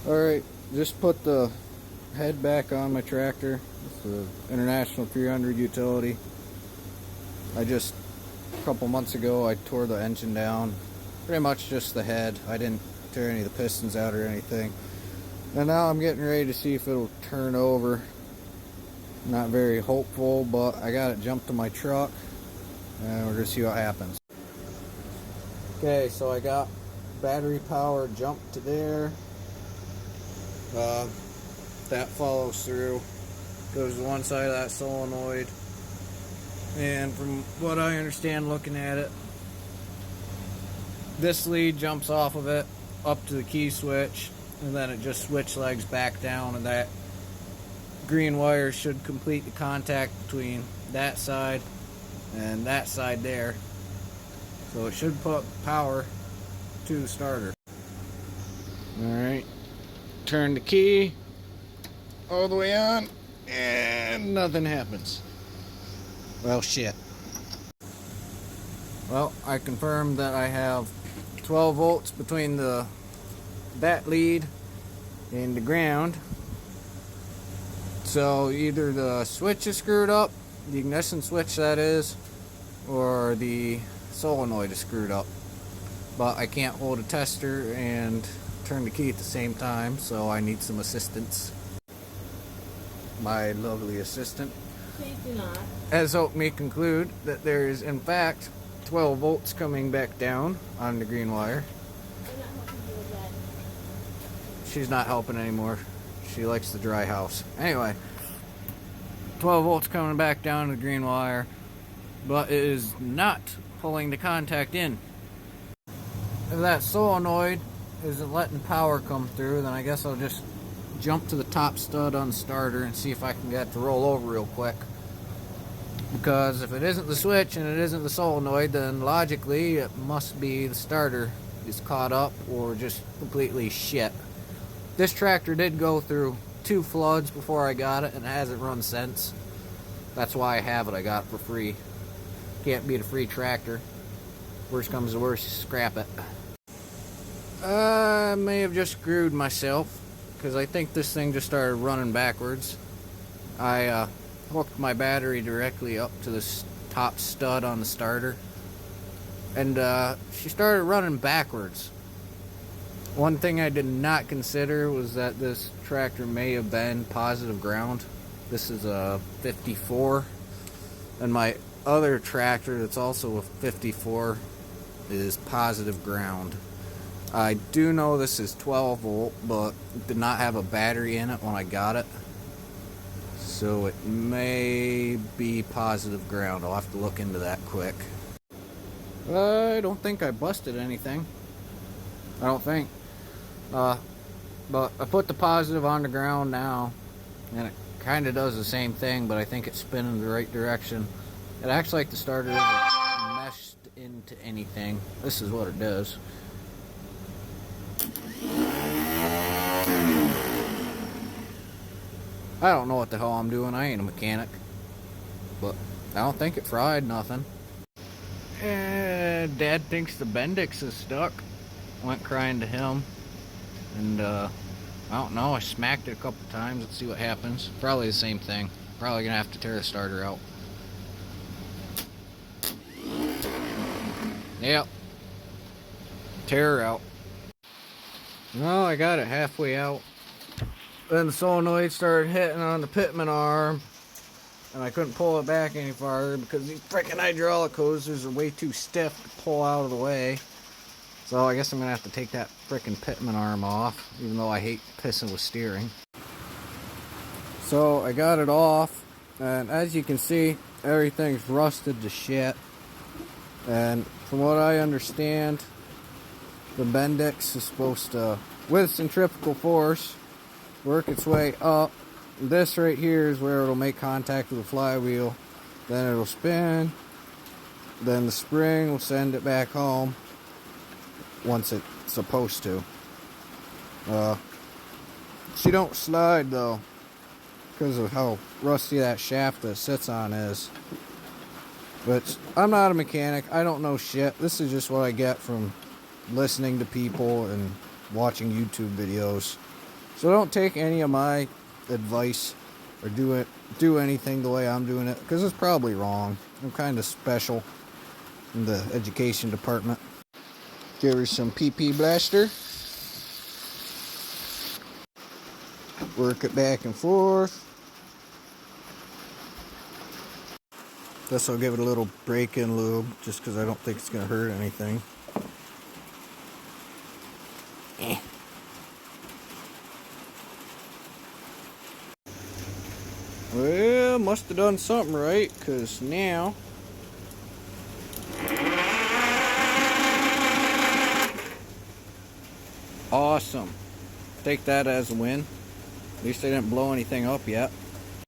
Alright, just put the head back on my tractor. It's the International 300 utility. A couple months ago, I tore the engine down. Pretty much just the head. I didn't tear any of the pistons out or anything. And now I'm getting ready to see if it'll turn over. Not very hopeful, but I got it jumped to my truck. And we're going to see what happens. Okay, so I got battery power jumped to there. That follows through. Goes to one side of that solenoid. And from what I understand looking at it, this lead jumps off of it up to the key switch, and then it just switch legs back down, and that green wire should complete the contact between that side and that side there. So it should put power to the starter. Alright, turn the key all the way on, and nothing happens. Well, shit. Well, I confirmed that I have 12 volts between that lead and the ground. So either the switch is screwed up, the ignition switch that is, or the solenoid is screwed up. But I can't hold a tester and turn the key at the same time, so I need some assistance. My lovely assistant has helped me conclude that there is in fact 12 volts coming back down on the green wire. She's not helping anymore. She likes the dry house. Anyway, 12 volts coming back down to the green wire, but it is not pulling the contact in. If that solenoid isn't letting power come through, then I guess I'll just jump to the top stud on the starter and see if I can get it to roll over real quick. Because if it isn't the switch and it isn't the solenoid, then logically it must be the starter is caught up or just completely shit. This tractor did go through 2 floods before I got it, and it hasn't run since. That's why I have it. I got it for free. Can't beat a free tractor. Worst comes to worst, scrap it. I may have just screwed myself, because I think this thing just started running backwards. I hooked my battery directly up to the top stud on the starter, and she started running backwards. One thing I did not consider was that this tractor may have been positive ground. This is a 54, and my other tractor that's also a 54 is positive ground. I do know this is 12 volt, but it did not have a battery in it when I got it, so it may be positive ground. I'll have to look into that quick. I don't think I busted anything. I don't think. But I put the positive on the ground now, and it kind of does the same thing, but I think it's spinning the right direction. It acts like the starter isn't meshed into anything. This is what it does. I don't know what the hell I'm doing. I ain't a mechanic. But I don't think it fried nothing. And Dad thinks the bendix is stuck. Went crying to him. And I don't know. I smacked it a couple times. Let's see what happens. Probably the same thing. Probably gonna have to tear the starter out. Yep. Tear her out. No, I got it halfway out. Then the solenoid started hitting on the pitman arm, and I couldn't pull it back any farther because these freaking hydraulic hoses are way too stiff to pull out of the way. So I guess I'm gonna have to take that freaking pitman arm off, even though I hate pissing with steering. So I got it off, and as you can see, everything's rusted to shit. And from what I understand, the bendix is supposed to, with centrifugal force, work its way up. This right here is where it'll make contact with the flywheel. Then it'll spin. Then the spring will send it back home once it's supposed to. She don't slide though, because of how rusty that shaft that it sits on is. But I'm not a mechanic. I don't know shit. This is just what I get from listening to people and watching YouTube videos. So don't take any of my advice or do anything the way I'm doing it, because it's probably wrong. I'm kind of special in the education department. Give her some PP blaster. Work it back and forth. This will give it a little break-in lube, just because I don't think it's going to hurt anything. Well, must have done something right, because now... Awesome. Take that as a win. At least they didn't blow anything up yet.